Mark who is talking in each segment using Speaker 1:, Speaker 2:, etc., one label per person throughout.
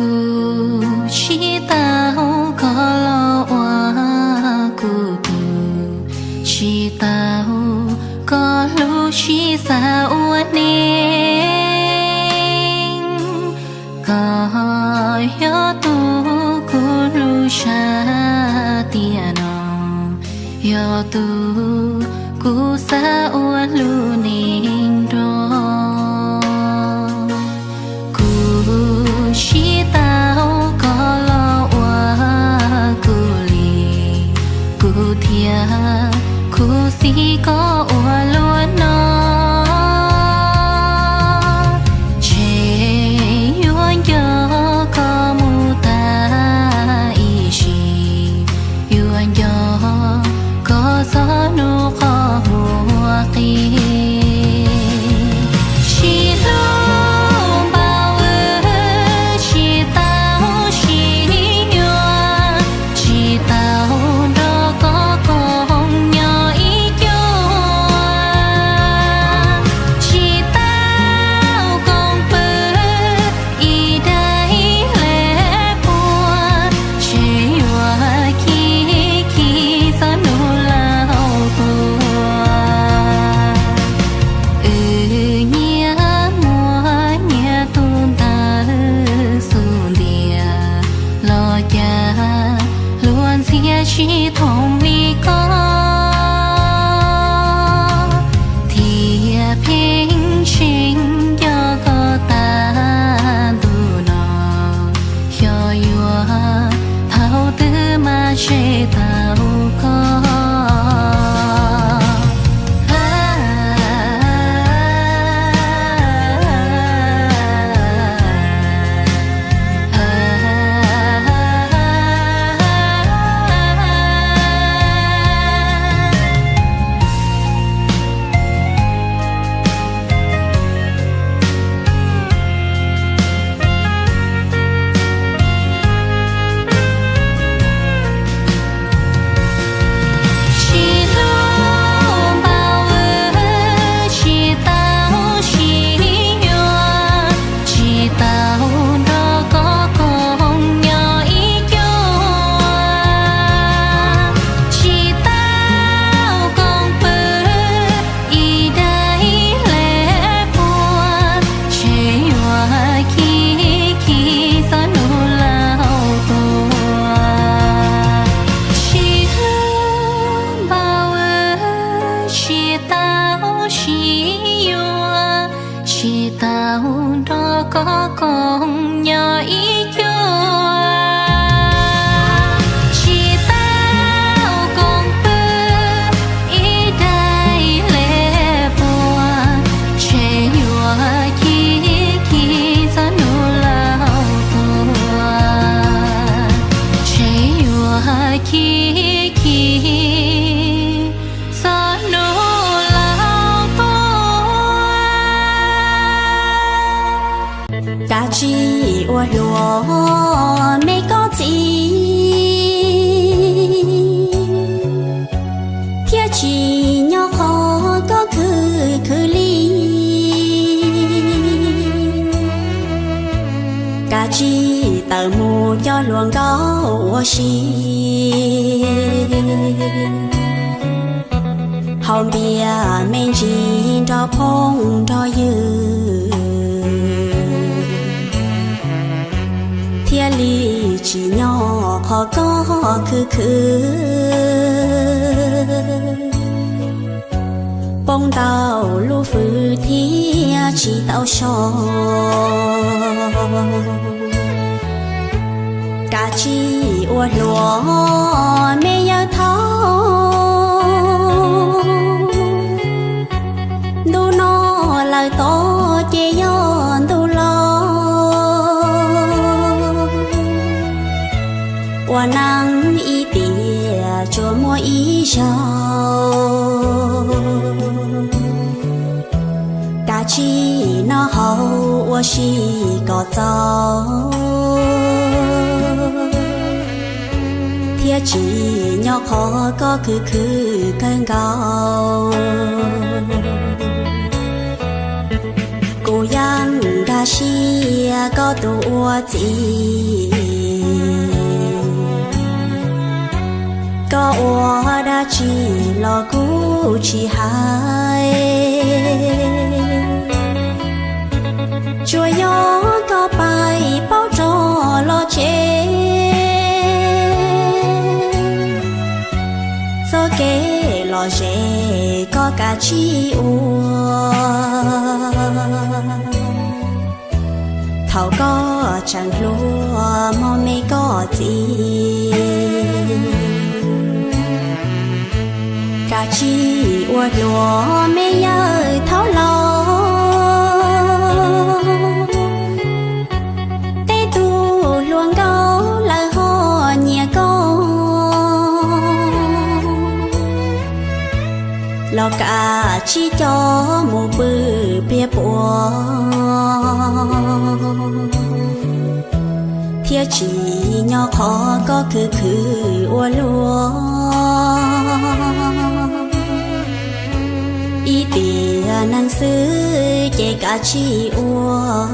Speaker 1: Ku chỉ tao có lo oa ku tu chỉ tao có lu chỉ sao nên có yo tu ku lu cha tiano yo tu ku sao lu nên đó ku chỉ tao có lo oa ku li ku thia ku si có oa luôn nó che yuan yo có mu ta y chi yuan yo có gió nu có mùa kia chỉ thông vì có thì phiền chính cho có ta đủ nó cho yêu thao tư mà chế tao có chỉ tao đó có con nhỏ ý chúa chỉ tao con bơ ý đại lệ bùa chế nhua khi khi gió nụ lao tua chế nhua khi khi gió nụ
Speaker 2: cả chi ua lúa mấy có gì thiết chỉ nhỏ khó có cứ ly cả chi tờ mù cho luồng có ua xì hồng bia men chỉ cho phong cho dư thiên lý chỉ nhỏ khó có cứ bông tàu lu phư thia chỉ tàu sò cả chi ua lúa mê nhớ thao đu nó lời to chê yon đu lo qua nắng y tìa cho mua y giàu cả chi nó hậu qua chi có giàu thiết chỉ nhỏ khó có cứ cơn gạo cô yang đã xia có tua gì có ua đã chỉ lo cũ chỉ hai chúa gió có bài bao trò lo chế do kế lo dễ có cả chi ua thảo có chẳng lúa mò mê có gì cả chi ua lúa mê nhớ thảo lo tê tu luôn có là ho nhà con lo cả chi cho một bự bia bùa thiệt chỉ nhỏ khó có khứ ua lúa ý tìa năng xứ chê cả chi ua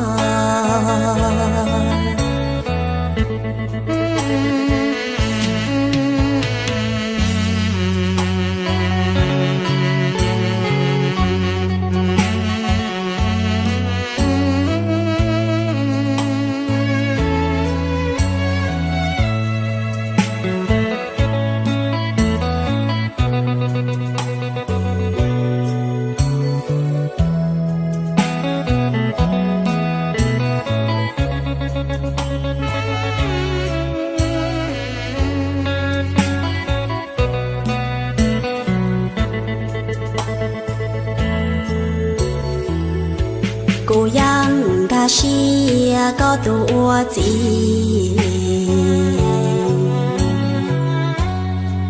Speaker 2: cô yang ga xia có tua gì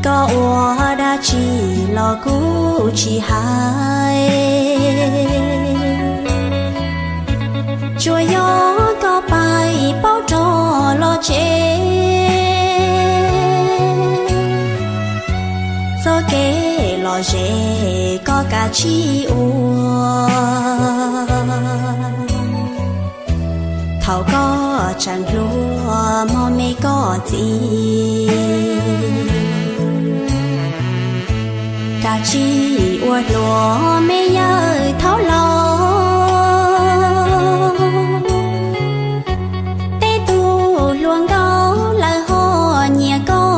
Speaker 2: có ua đã chỉ lo cũ chỉ hai chúa gió có bài bao trò lo chế do kế lo dễ có cả chi ua thảo có chẳng lúa mò mê có gì cả chi ua lúa mê nhớ thảo lo tê tu luôn có là ho nhà con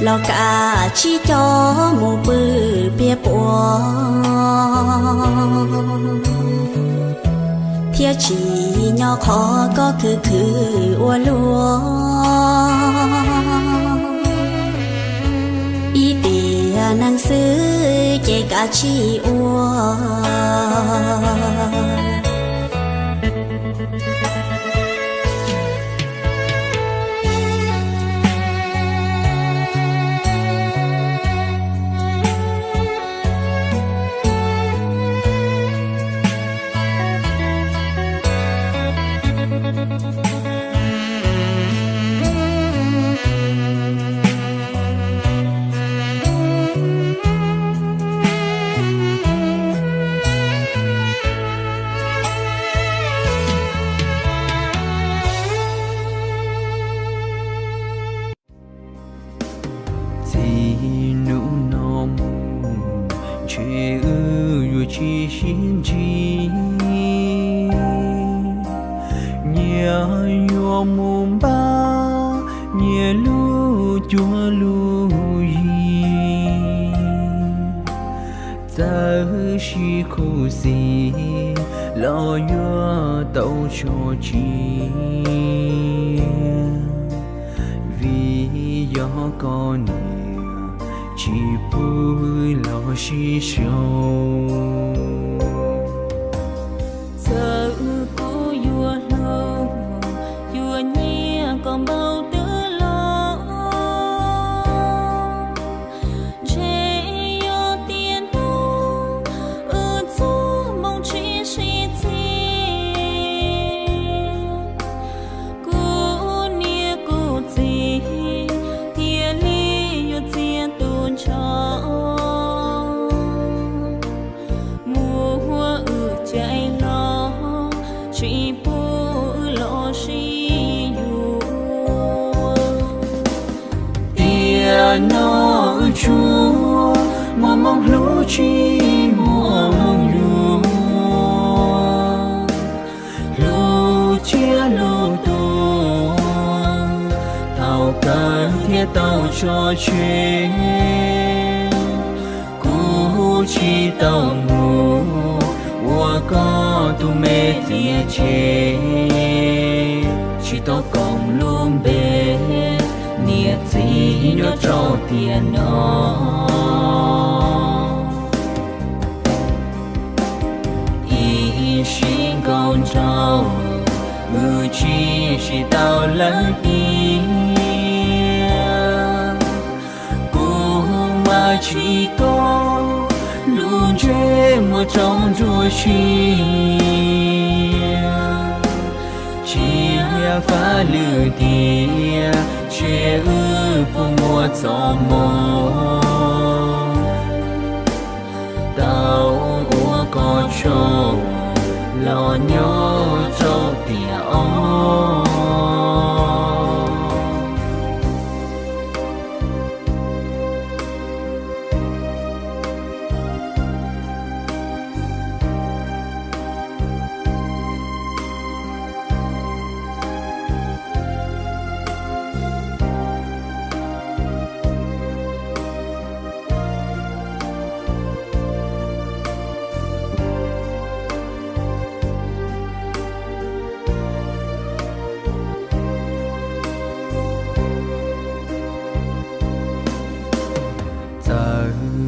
Speaker 2: lo cả chi cho một bự bia bùa thiệt chỉ nhỏ khó có khứ ua lúa ý tìa năng xứ chê cả chi ua
Speaker 3: chi xin chi nhớ yo mum ba nhớ lu chua lu yi ta shi khu si lo yo tàu cho chi vì yo con chỉ bùi lo shi sâu
Speaker 1: giờ cô vua lo vua nhia còn bao đứa lo chế yo tiền đâu ở chỗ mong chỉ suy chi cô nia cô gì tiền li yo tiền tuôn cho
Speaker 3: nó chúa mùa mong lũ chi mùa mong lũ chia lũ tu tàu cần thiết tàu cho chuyến cú chi tàu mù ua có tu mê tia chê chỉ tao còn luôn bê nia gì nhớ trâu tiền nó ý xin con trâu ngư chỉ tao lấy ý cô mà chỉ có luôn chế một trong chúa chi chia phá lư tia chia ư phụ mùa gió mồ tao ua có trâu lo nhớ trâu tia ô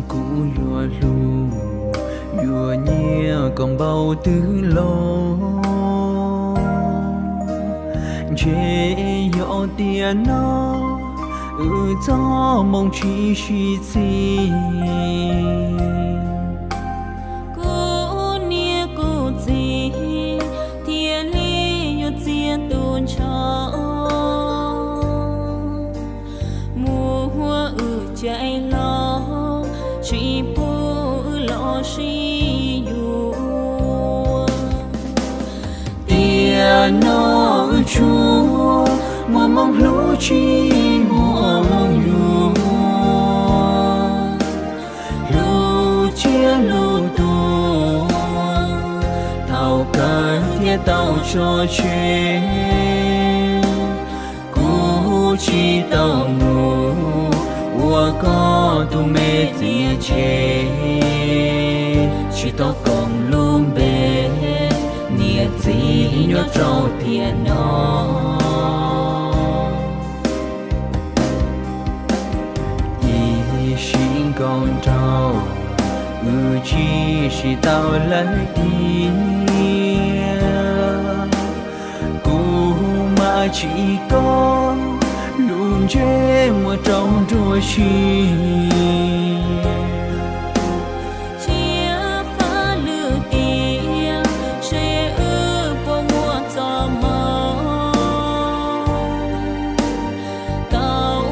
Speaker 3: cũ lúa lu lúa nhẹ còn bao tư lo chế nhỏ tiền nó cho mong chỉ chi
Speaker 1: cô nia cô gì thiên lý yo tiền tuôn cho mùa chạy lo chỉ bu lo si yu
Speaker 3: tia nó chúa mùa mong lũ chi mùa mong lũ chia lũ tu tàu cần thiết tàu cho chuyến cú chi tàu mù ua có tu mê tia chê chỉ tao còn luôn bê nia gì nhớ trâu tiền nó ý xin con trâu ngư chỉ tao lấy đi cú mà chỉ có luôn chế một trong đôi chi
Speaker 1: chia phá lư tia chia ư po mùa gió mơ tao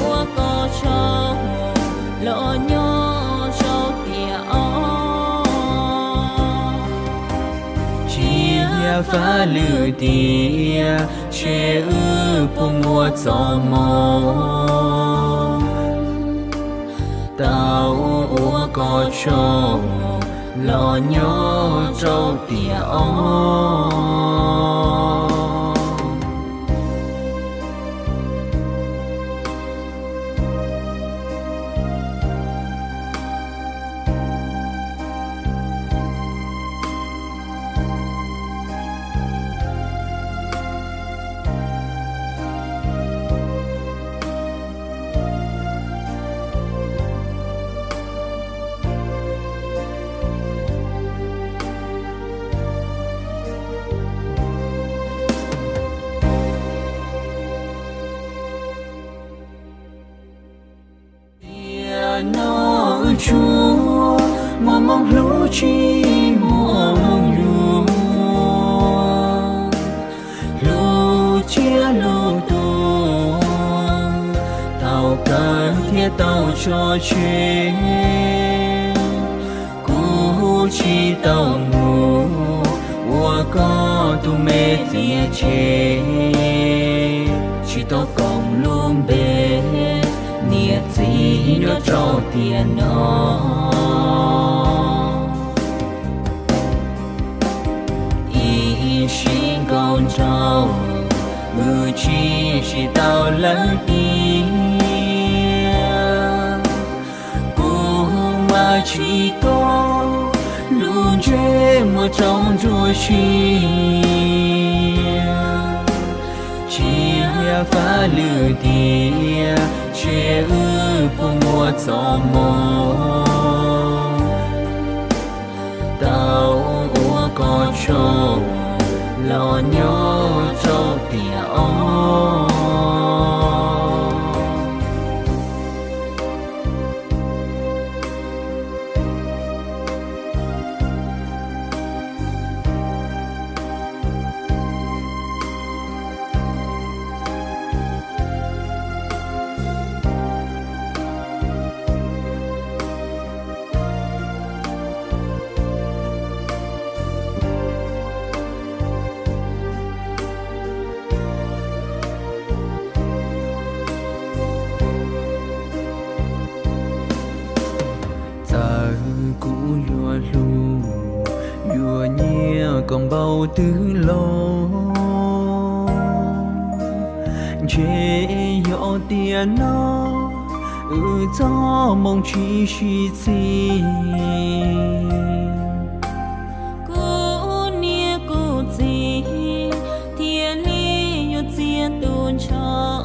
Speaker 1: ua có trâu lo nhớ trâu tia ô
Speaker 3: chia phá lư tia chia ư po mùa gió mồ tao ua có trâu lo nhớ trâu tia ô nó chúa mùa mong lũ chi mùa mong lũ chia lũ tu tàu cần thiết tàu cho chuyến cú chi tàu mù ua có tu mê tia chê chỉ tao còn luôn bê nia gì nhớ trâu tiền nó ý xin con trâu chỉ tao lắng ý cô mà chỉ có luôn chơi một trong chúa chia phá lư tia chia của mùa gió mồ tao ua có trâu lo nhớ trâu tia ô còn bao thứ lo chế nhỏ tiền nó cho mong chỉ
Speaker 1: cô nia cô gì thiên lý nhớ chia tuôn cho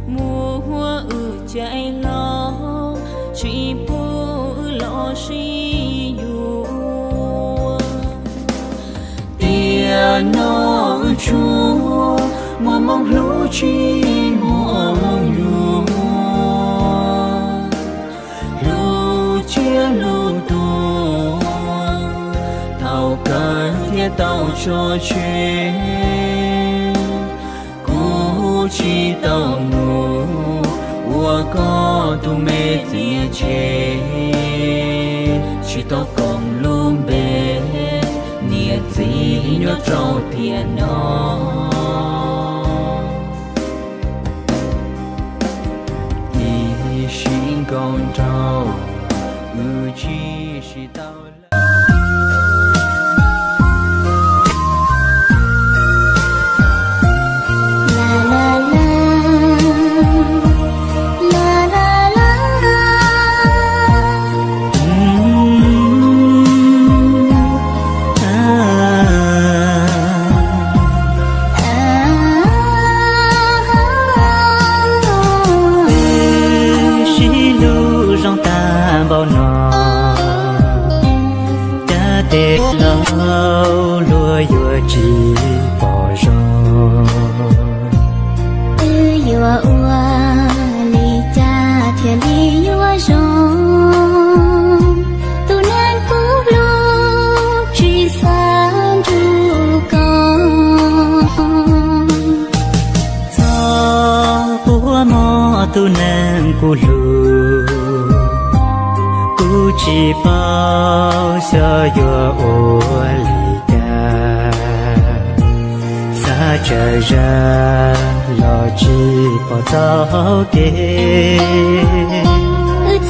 Speaker 1: mùa hoa chạy lo chỉ bu lo si
Speaker 3: nó chúa mùa mong lũ chi mùa mong lũ chia lũ tu thao cả thiết tao cho chuyện cú chi tao ngủ ua có tu mê tia chê chỉ tao còn luôn bên gì nhớ trâu tiền nó ý xin con trâu chỉ tao
Speaker 4: để lâu lúa vừa chỉ bỏ rồi
Speaker 2: vừa ua li cha thiên li vừa rồi tu nên cú lu chỉ san du con
Speaker 4: cho bố mò tu nên cú lu chỉ bao giờ vừa ô lì ca xa trở ra lo chỉ bỏ tao kê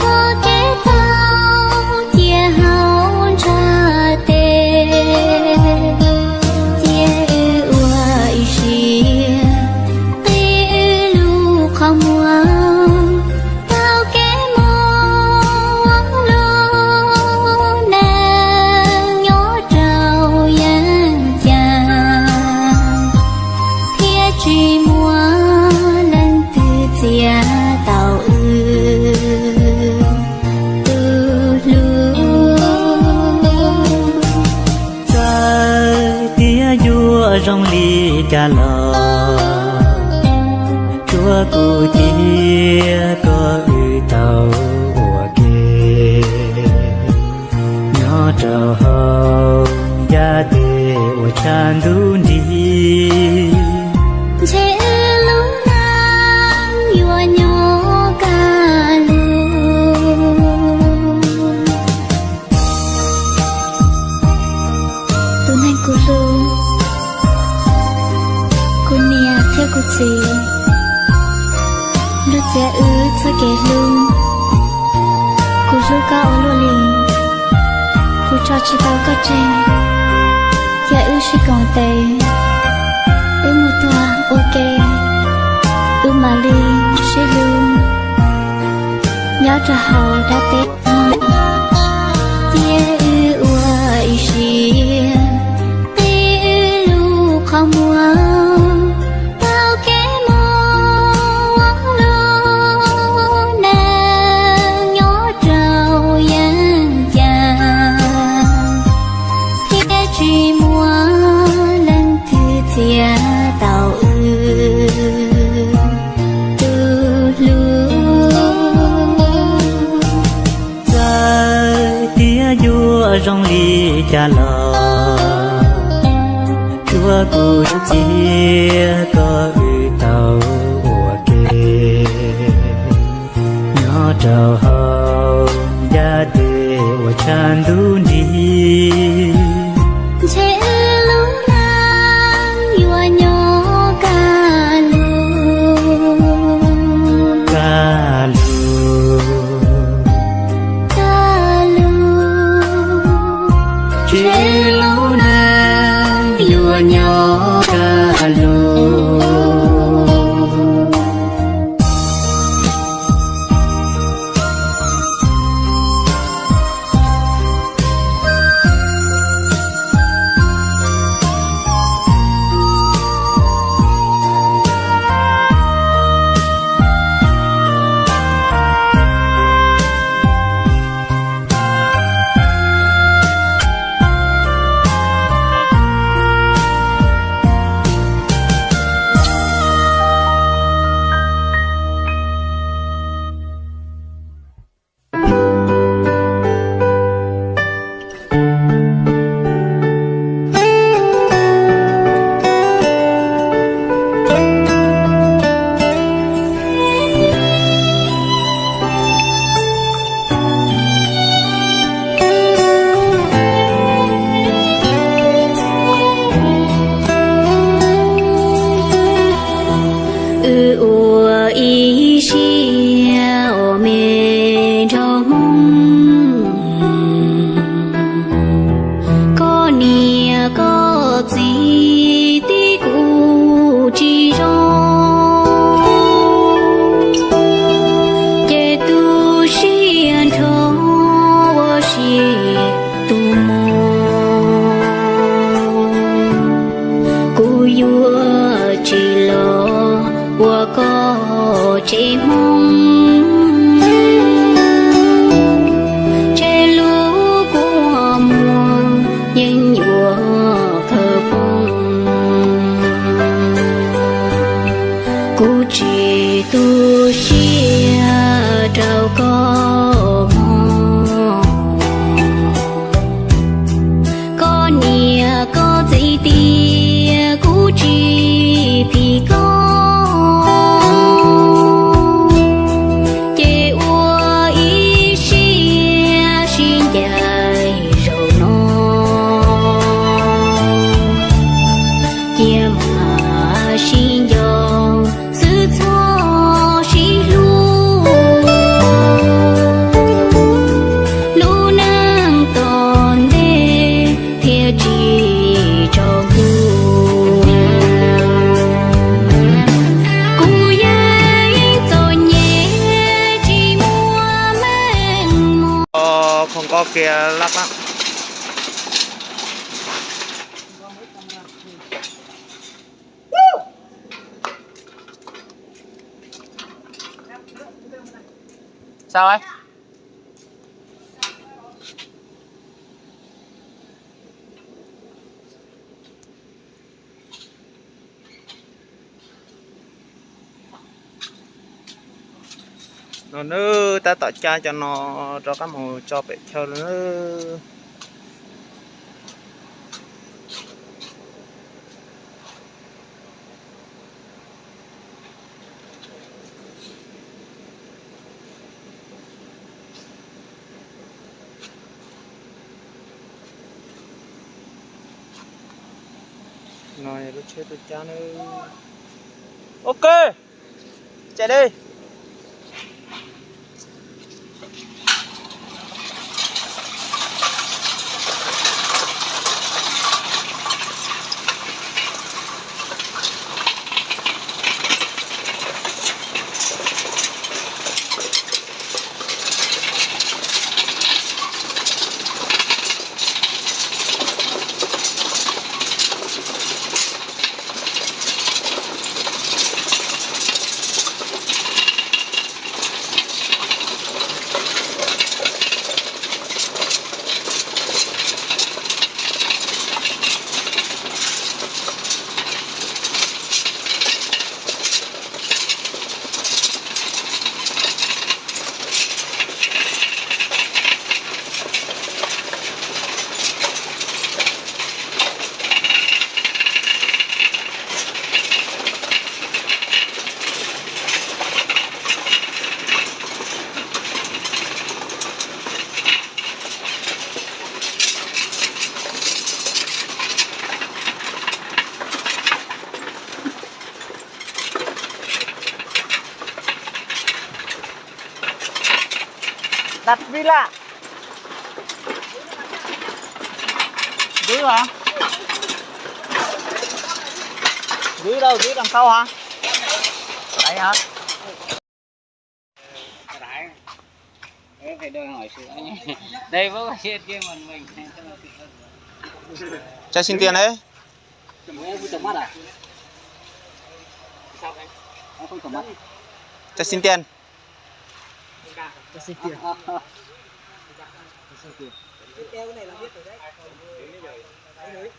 Speaker 2: cho cái tao chia hao ra tê chia ua xì tê lu không mua
Speaker 4: rong ly ca lò chúa cụ tia có tàu của kê nhỏ trầu hồng gia tê của chan đu đi
Speaker 2: chế lúc nắng vừa nhỏ ca lu tu nên cô lu cô nia theo cô gì lúc giờ cho kẻ luôn cô giúp cao luôn liền cô cho chị tao có trên giờ chỉ còn tệ một tua ok mà đi sẽ luôn nhớ cho họ đã tết yeah ua xì tê lu không mua tao kém mong lo nàng nhớ trâu yang yang thế chỉ mua lần thứ tia tàu
Speaker 4: rong li cha lò chúa cụ chia có tàu ua kê nhỏ trầu hậu gia tê ua chan du đi
Speaker 2: chế lúc nàng yua nhỏ ca
Speaker 4: chế lâu nàng yua nhỏ ca lu
Speaker 2: chỉ mong che lũ của mùa nhưng nhùa thơ bông cô chỉ tu chia trao có nia có gì tia cô chỉ thì có
Speaker 3: không có kia lắc lắm. Sao ấy? Nó nữa ta tạo cha cho nó cho các màu cho bé theo nữa. Rồi lúc chơi tôi cha nữa. Ok chạy đi.
Speaker 5: đặt villa dưới hả? Dưới đâu? Dưới đằng sau hả? Đấy hả?
Speaker 6: Phải đòi hỏi sự đây vẫn có chuyện kia mà mình
Speaker 5: Cho xin tiền đấy.
Speaker 6: không chấm mắt à? Sao anh? Không chấm mắt.
Speaker 5: Cho xin tiền.
Speaker 6: Cho xin tiền.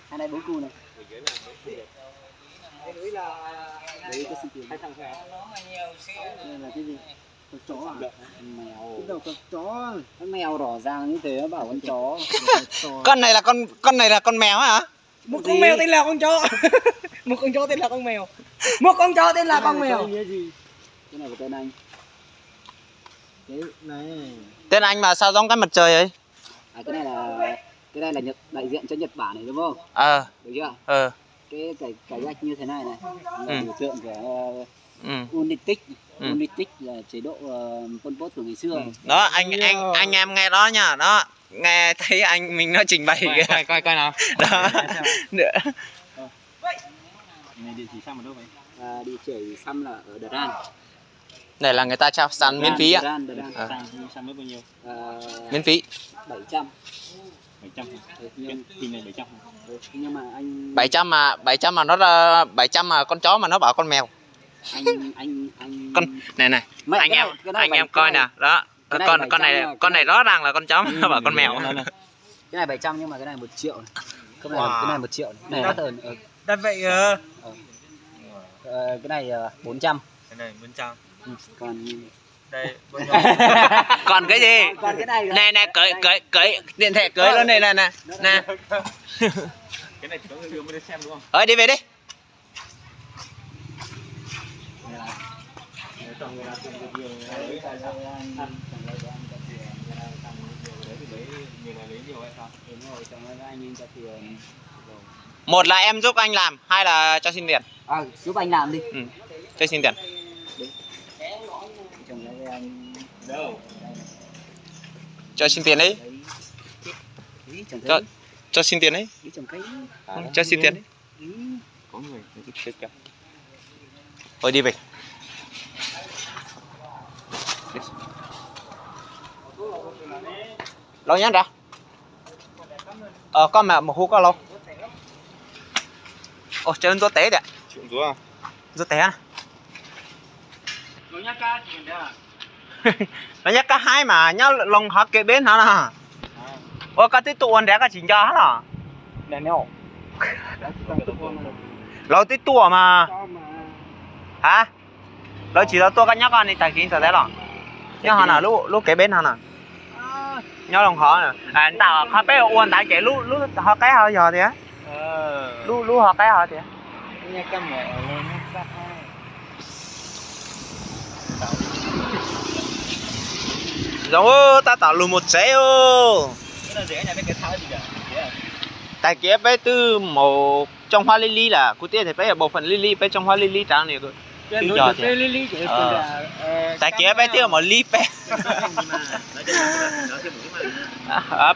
Speaker 6: Hai này 4 cu này. Đấy cho xin tiền. Hai thằng này. Đây là cái gì? Con chó à? Mèo. Cái đầu con chó. Con mèo đỏ ràng như thế bảo con chó.
Speaker 5: Con này là con mèo hả?
Speaker 7: Một con mèo tên là con chó. Một con chó tên là con mèo. Một con chó tên là con mèo.
Speaker 6: Cái này của tên anh. Cái này.
Speaker 5: Tên anh mà sao giống cái mặt trời ấy?
Speaker 6: À cái này là đại diện cho Nhật Bản này đúng không? Được chưa? Cái gạch như thế này này là biểu tượng của Unitic là chế độ Pol Pot của ngày xưa.
Speaker 5: Đó anh em nghe đó nha, đó nghe thấy anh mình nó trình bày
Speaker 7: Coi nào.
Speaker 5: đó.
Speaker 6: Này địa chỉ xăm ở đâu vậy? Địa chỉ xăm là ở Đà Nẵng.
Speaker 5: Này là người ta trao săn miễn phí ạ.
Speaker 6: Xăm với bao nhiêu?
Speaker 5: Miễn phí.
Speaker 6: 700.
Speaker 7: 700. Tiền này 700.
Speaker 6: Nhưng mà anh
Speaker 5: 700 mà nó ra 700 mà con chó mà nó bảo con mèo.
Speaker 6: anh
Speaker 5: Con này anh em coi nè, đó. Con này rõ ràng là con chó mà nó bảo con mèo.
Speaker 6: Cái này 700 nhưng mà cái này 1 triệu này. Cái này 1 triệu này. Này đắt hơn.
Speaker 7: Đặt vậy
Speaker 6: cái này 400.
Speaker 7: Cái này 400.
Speaker 6: Còn
Speaker 7: đây
Speaker 5: Còn cái gì?
Speaker 6: Còn cái này
Speaker 5: Này cưới điện thoại cưới luôn này nè.
Speaker 7: cái này chỉ có người yêu mới được xem đúng không?
Speaker 5: Ơi đi về đi. Một là em giúp anh làm, hai là cho xin tiền.
Speaker 6: Giúp anh làm đi.
Speaker 5: Cho xin tiền. Cho xin tiền đấy. Cho xin tiền đấy. Cho xin tiền đấy.
Speaker 7: Có người chết cả.
Speaker 5: Thôi đi về. Lâu nhá ra. Con mà một hú có lâu. Ồ, chơi rút té đấy.
Speaker 7: Chuyện rúa à?
Speaker 5: Rút té à?
Speaker 7: Nó nhắc cá chuyện đấy à?
Speaker 5: Nó nhắc cá hai mà nhá lòng họ kế bên hả nè. Ồ, cá tí tuần đấy cá chính cho hả nè.
Speaker 7: Này nèo.
Speaker 5: Lâu tí tua mà. Hả? Lâu chỉ là tua cá nhắc con này tài chính sao thế rồi? Nhá hả nè, lúc kế bên hả nè. Nhá lòng họ nè. Anh tao họ bé uốn tại cái lúc họ cái họ giờ thì á. Lúc họ cái họ thì á.
Speaker 6: Nghe cam mẹ lên nó
Speaker 5: Rồi ta tạo luôn một xe ô.
Speaker 7: Cái này rẻ nhà cái tháo gì cả.
Speaker 5: Tại kia bé từ một trong hoa lily là cụ tiên thì bé ở bộ phận lily bé trong hoa lily trắng này rồi.
Speaker 6: cái núi de lily chỉ
Speaker 5: Tại kia bé tiêu một ly bé.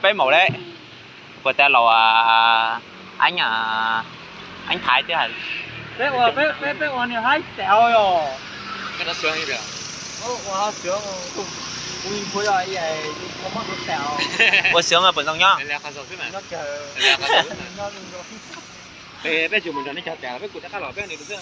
Speaker 5: Bé màu đấy. Của ta là anh Thái chứ hả?
Speaker 6: bé còn nhiều hai tẹo rồi.
Speaker 7: Cái nó sướng như vậy.
Speaker 6: Wow sướng không. Ui bây giờ vậy có mất một tẹo.
Speaker 5: Ủa sướng mà bẩn rong nhá.
Speaker 7: Là khá rồi thế này.
Speaker 6: Nó chờ.
Speaker 7: Bé chụp mình cho nó chặt tẹo bé cụt các lò bé này được chưa?